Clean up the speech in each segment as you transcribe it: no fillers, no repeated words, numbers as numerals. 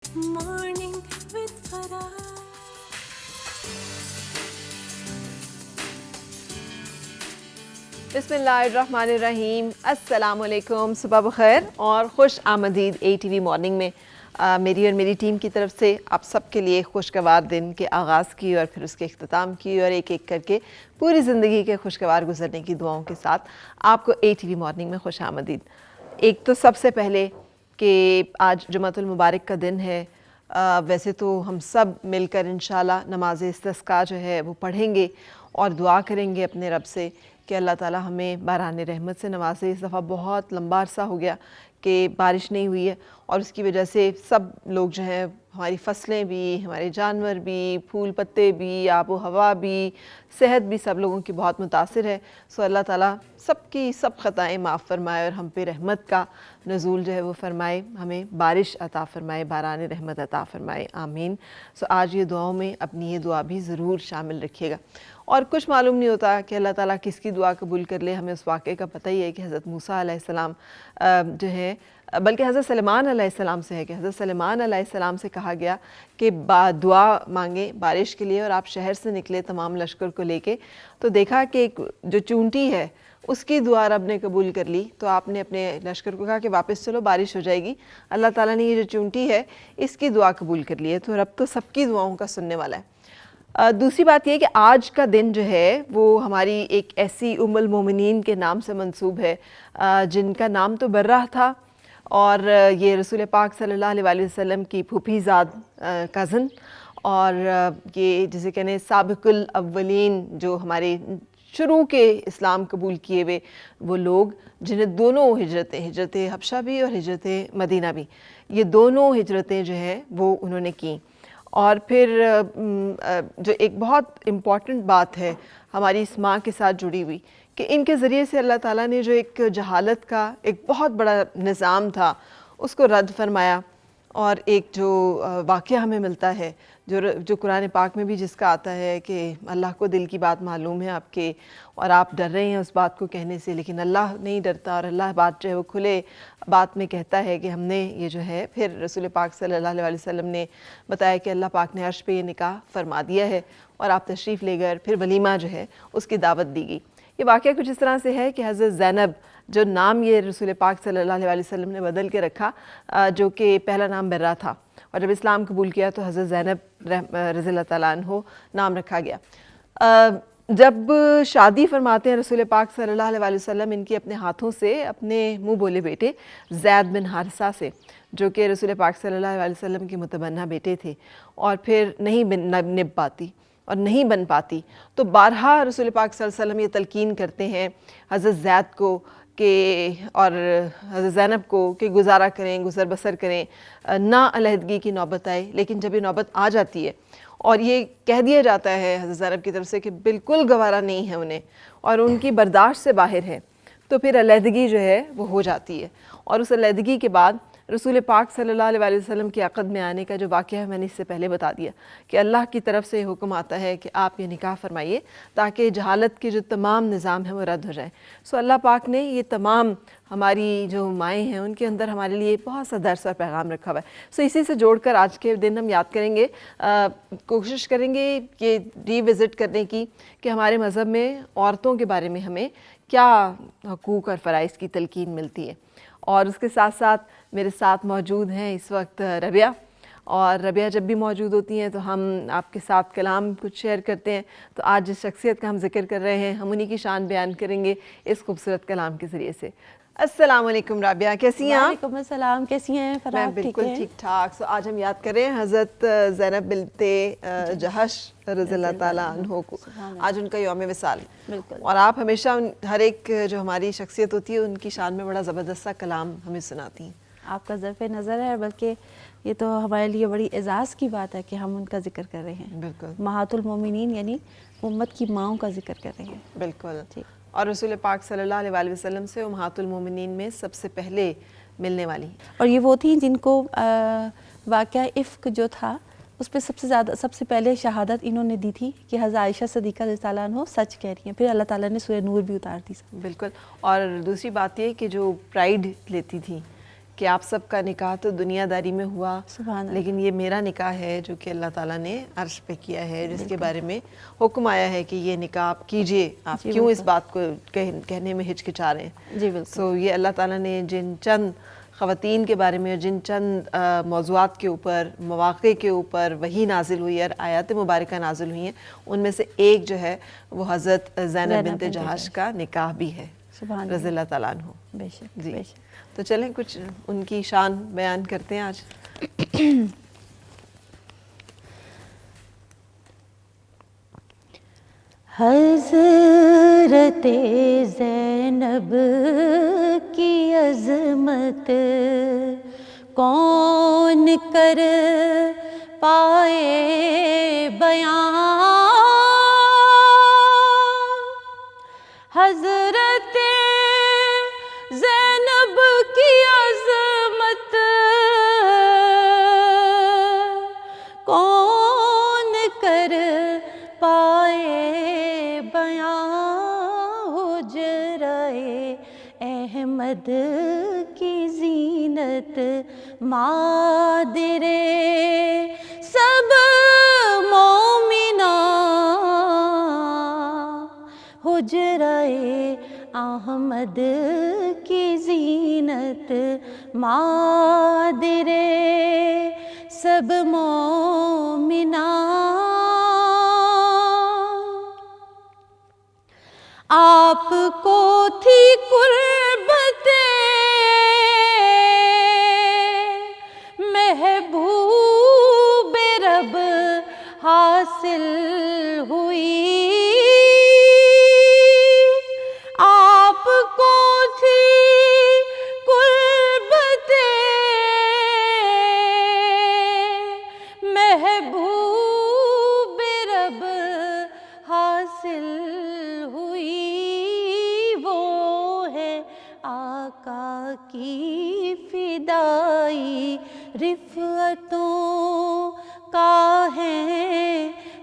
Morning with Farah. बिस्मिल्लाहिर्रहमानिर्रहीम, अस्सलामुअलैकुम, सुबह बखैर और खुश आमदीद ATV मॉर्निंग में मेरी और मेरी टीम की तरफ से आप सबके लिए खुशगवार दिन के आगाज़ की और फिर उसके इख्तिताम की और एक एक करके पूरी ज़िंदगी के खुशगवार गुजरने की दुआओं के साथ आपको ATV मॉर्निंग में खुश आमदीद। एक तो सबसे पहले कि आज जुमातुल मुबारक का दिन है। वैसे तो हम सब मिलकर इंशाल्लाह नमाज इस्तिस्का जो है वो पढ़ेंगे और दुआ करेंगे अपने रब से कि अल्लाह ताला हमें बारान रहमत से नवाज़े। इस दफ़ा बहुत लंबा अरसा हो गया कि बारिश नहीं हुई है और उसकी वजह से सब लोग जो हैं, हमारी फसलें भी, हमारे जानवर भी, फूल पत्ते भी, आबो हवा भी, सेहत भी सब लोगों की बहुत मुतासिर है। सो अल्लाह ताला सबकी सब ख़ताएँ माफ़ फरमाए और हम पे रहमत का नज़ूल जो है वो फ़रमाए, हमें बारिश अता फ़रमाए, बारान रहमत अता फ़रमाए, आमीन। सो आज ये दुआओं में अपनी ये दुआ भी ज़रूर शामिल रखिएगा। और कुछ मालूम नहीं होता कि अल्लाह ताला किसकी दुआ कबूल कर ले। हमें उस वाक़े का पता ही है कि हज़रत मूसा अलैहिस्सलाम जो है, बल्कि हज़रत सलेमान अलैहिस्सलाम से है कि हज़रत सलेमान अलैहिस्सलाम से कहा गया कि दुआ मांगे बारिश के लिए और आप शहर से निकले तमाम लश्कर को लेके, तो देखा कि एक जो चूंटी है उसकी दुआ रब ने कबूल कर ली। तो आपने अपने लश्कर को कहा कि वापस चलो, बारिश हो जाएगी। अल्लाह ताला ने ये जो चूंटी है इसकी दुआ कबूल कर ली है। तो रब तो सबकी दुआओं का सुनने वाला है। दूसरी बात ये कि आज का दिन जो है वो हमारी एक ऐसी उम्मुल मोमिनीन के नाम से मंसूब है जिनका नाम तो बर्रा था और ये रसूल पाक सल्लल्लाहु अलैहि वसल्लम की फूफीज़ाद कज़न और ये जिसे कहने साबिकुल अव्वलीन, जो हमारे शुरू के इस्लाम कबूल किए हुए वो लोग जिन्हें दोनों हिजरतें, हिजरत हबशा भी और हिजरत मदीना भी, ये दोनों हिजरतें जो हैं वो उन्होंने की। और फिर जो एक बहुत इम्पॉर्टेंट बात है हमारी इस माँ के साथ जुड़ी हुई कि इनके ज़रिए से अल्लाह ताला ने जो एक जहालत का एक बहुत बड़ा निज़ाम था उसको रद्द फरमाया। और एक जो वाक़या हमें मिलता है जो कुरान पाक में भी जिसका आता है कि अल्लाह को दिल की बात मालूम है आपके और आप डर रहे हैं उस बात को कहने से, लेकिन अल्लाह नहीं डरता और अल्लाह बात जो है वो खुले बात में कहता है कि हमने ये जो है, फिर रसूल पाक सल्लल्लाहु अलैहि वसल्लम ने बताया कि अल्लाह पाक ने अर्श पे ये निकाह फरमा दिया है और आप तशरीफ़ ले गए। फिर वलीमा जो है उसकी दावत दी गई। ये वाक़या कुछ इस तरह से है कि हज़रत ज़ैनब, जो नाम ये रसूल पाक सल्लल्लाहु अलैहि वसल्लम ने बदल के रखा, जो कि पहला नाम बर्रा था, और जब इस्लाम कबूल किया तो हज़रत ज़ैनब रज़ियल्लाहु तआला अन्हो नाम रखा गया। जब शादी फरमाते हैं रसूल पाक सल्लल्लाहु अलैहि वसल्लम इनकी अपने हाथों से अपने मुँह बोले बेटे ज़ैद बिन हारिसा से, जो कि रसूल पाक सल्लल्लाहु अलैहि वसल्लम के मुतबन्ना बेटे थे, और फिर नहीं निभ पाती और नहीं बन पाती, तो बारहा रसूल पाक सल्लल्लाहु अलैहि वसल्लम ये तलकीन करते हैं हज़रत ज़ैद को कि और हज़रत ज़ैनब को कि गुजारा करें, गुज़र बसर करें, ना अलहदगी की नौबत आए। लेकिन जब ये नौबत आ जाती है और ये कह दिया जाता है हज़रत ज़ैनब की तरफ से कि बिल्कुल गवारा नहीं है उन्हें और उनकी बर्दाश्त से बाहर है, तो फिर अलहदगी जो है वो हो जाती है। और उस अलहदगी के बाद रसूल पाक सल्लल्लाहु अलैहि वसल्लम की अक़द में आने का जो वाक़या है मैंने इससे पहले बता दिया कि अल्लाह की तरफ से हुक्म आता है कि आप ये निकाह फरमाइए ताकि जहालत के जो तमाम निज़ाम हैं वो रद्द हो जाए। सो अल्लाह पाक ने ये तमाम हमारी जो माएँ हैं उनके अंदर हमारे लिए बहुत सा दर्स और पैगाम रखा हुआ है। सो इसी से जोड़कर आज के दिन हम याद करेंगे, कोशिश करेंगे ये रिविज़िट करने की कि हमारे मज़हब में औरतों के बारे में हमें क्या हकूक़ और फ़राइज़ की तलकीन मिलती है। और उसके साथ साथ मेरे साथ मौजूद हैं इस वक्त रबिया, और रबिया जब भी मौजूद होती हैं तो हम आपके साथ कलाम कुछ शेयर करते हैं। तो आज जिस शख्सियत का हम जिक्र कर रहे हैं हम उन्हीं की शान बयान करेंगे इस खूबसूरत कलाम के ज़रिए से। अस्सलाम वालेकुम राबिया, कैसी हैं आप? वालेकुम अस्सलाम, कैसी हैं फराह? मैं बिल्कुल ठीक ठाक। सो आज हम याद करें हज़रत ज़ैनब बिनते जहश रज़ियल्लाहु ताला अन्हो को, आज उनका यौम विसाल। बिल्कुल। और आप हमेशा हर एक जो हमारी शख्सियत होती है उनकी शान में बड़ा ज़बरदस्त सा कलाम हमें सुनाती हैं। आपका ज़र्फ़ नज़र है, बल्कि ये तो हमारे लिए बड़ी एज़ाज़ की बात है कि हम उनका जिक्र कर रहे हैं। बिल्कुल, महातुल मोमिनीन यानी उम्मत की माँओं का जिक्र कर रहे हैं। बिल्कुल। ठीक। और रसूल पाक सल्लल्लाहु अलैहि वसल्लम से उम्महातुल मोमिनीन में सबसे पहले मिलने वाली, और ये वो थी जिनको वाक़या इफ़्क जो था उस पर सबसे पहले शहादत इन्होंने दी थी कि हज़रत आयशा सिद्दीक़ा रज़ियल्लाहु ताला अन्हा सच कह रही हैं। फिर अल्लाह ताला ने सूरह नूर भी उतार दी। बिल्कुल। और दूसरी बात ये कि जो प्राइड लेती थी کہ آپ سب کا نکاح تو دنیا داری میں ہوا، سبحان اللہ۔ لیکن یہ میرا نکاح ہے جو کہ اللہ تعالیٰ نے عرش پہ کیا ہے، جس کے بارے میں حکم آیا ہے کہ یہ نکاح آپ کیجئے، آپ جی کیوں اس بالکل۔ بات کو کہنے میں ہچکچا رہے ہیں؟ جی بالکل۔ سو یہ اللہ تعالیٰ نے جن چند خواتین کے بارے میں، جن چند موضوعات کے اوپر، مواقع کے اوپر وحی نازل ہوئی اور آیات مبارکہ نازل ہوئی ہیں، ان میں سے ایک جو ہے وہ حضرت زینب بنت جہش کا نکاح بھی ہے، سبحان رضی اللہ تعالیٰ عنہ۔ بے شک جی بے شک۔ تو چلیں کچھ ان کی شان بیان کرتے ہیں آج۔ حضرت زینب کی عظمت کون کر پائے بیان، حضرت زینب کی عظمت کون کر پائے بیان، حجرائے احمد کی زینت مادر سب مومنان، حجرائے احمد کی زینت مادر سب مومنان، آپ کو تھی قربت محبوب رب حاصل ہوئی، آپ کو تھی قربت محبوب رب حاصل ہوئی، وہ ہے آقا کی فدائی رفعتوں کا ہے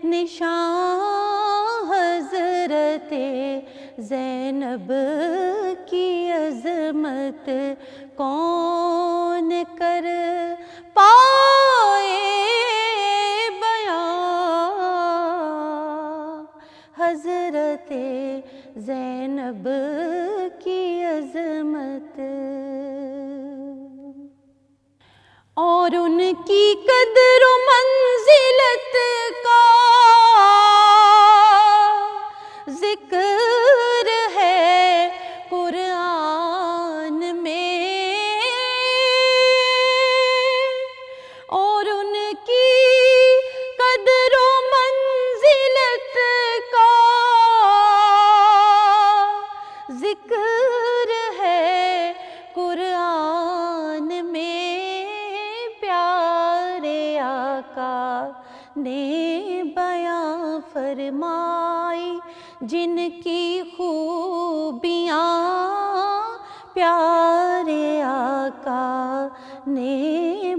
نشان، حضرت زینب کی عظمت کون کر پائے بیان، حضرت زینب کی عظمت اور ان کی قدر و منزلت کا ذکر ہے قرآن میں، اور ان کی قدر و منزلت کا ذکر ہے قرآن میں، پیارے آقا نے بیان فرمائی جن کی خوبیاں، پیارے آقا نے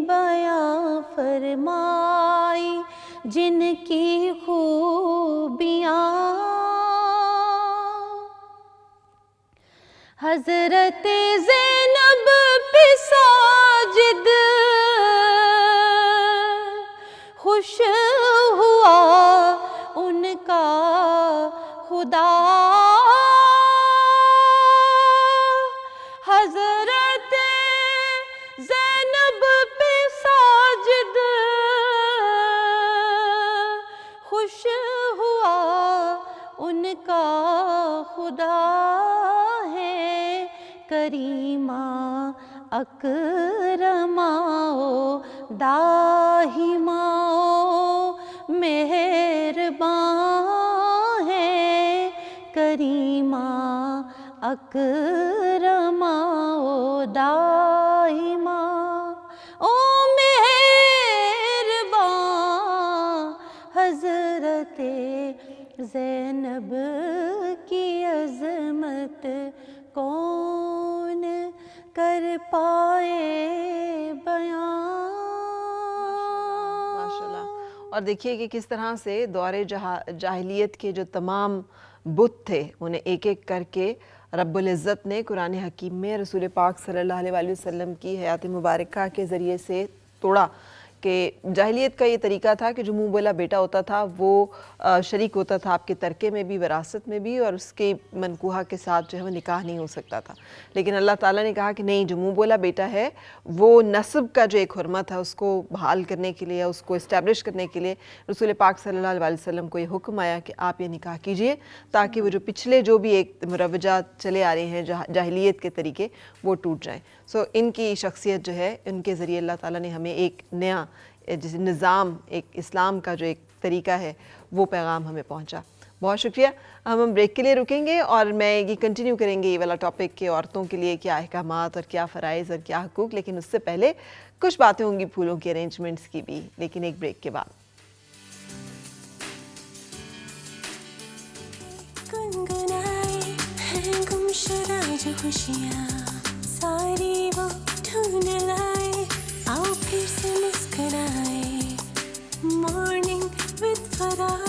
بیان فرمائی جن کی خوبیاں، حضرت زینب پہ ساجد خوش ہوا ان کا خدا، حضرت زینب پہ ساجد خوش ہوا ان کا خدا، ہے کریمہ اکرمہ داہمہ مہربان، ہے کریمہ اکرمہ داہمہ او مہربان، حضرت زینب کی عظمت کون کر پائے بیان۔ ماشاءاللہ۔ اور دیکھیے کہ کس طرح سے دور جاہلیت کے جو تمام بت تھے انہیں ایک ایک کر کے رب العزت نے قرآن حکیم میں رسول پاک صلی اللہ علیہ وسلم کی حیات مبارکہ کے ذریعے سے توڑا کہ جاہلیت کا یہ طریقہ تھا کہ جو منہ بولا بیٹا ہوتا تھا وہ شریک ہوتا تھا آپ کے ترکے میں بھی، وراثت میں بھی، اور اس کے منکوحہ کے ساتھ جو ہے وہ نکاح نہیں ہو سکتا تھا. لیکن اللہ تعالیٰ نے کہا کہ نہیں، جو منہ بولا بیٹا ہے وہ نسب کا جو ایک حرمت ہے اس کو بحال کرنے کے لیے، اس کو اسٹیبلش کرنے کے لیے رسول پاک صلی اللہ علیہ وسلم کو یہ حکم آیا کہ آپ یہ نکاح کیجئے تاکہ وہ جو پچھلے جو بھی ایک مروجات چلے آ رہے ہیں جاہلیت کے طریقے وہ ٹوٹ جائیں. سو ان کی شخصیت جو ہے، ان کے ذریعے اللہ تعالیٰ نے ہمیں ایک نیا جیسے نظام، ایک اسلام کا جو ایک طریقہ ہے وہ پیغام ہمیں پہنچا. بہت شکریہ. ہم بریک کے لیے رکیں گے اور میں یہ کنٹینیو کریں گے یہ والا ٹاپک کہ عورتوں کے لیے کیا احکامات اور کیا فرائض اور کیا حقوق، لیکن اس سے پہلے کچھ باتیں ہوں گی پھولوں کی ارینجمنٹس کی بھی، لیکن ایک بریک کے بعد. گنگنائے ہیں گمشدہ جو خوشیاں ساری وہ ڈھونڈ لائے، آؤ پھر سے مسکرائے. Morning with Farah.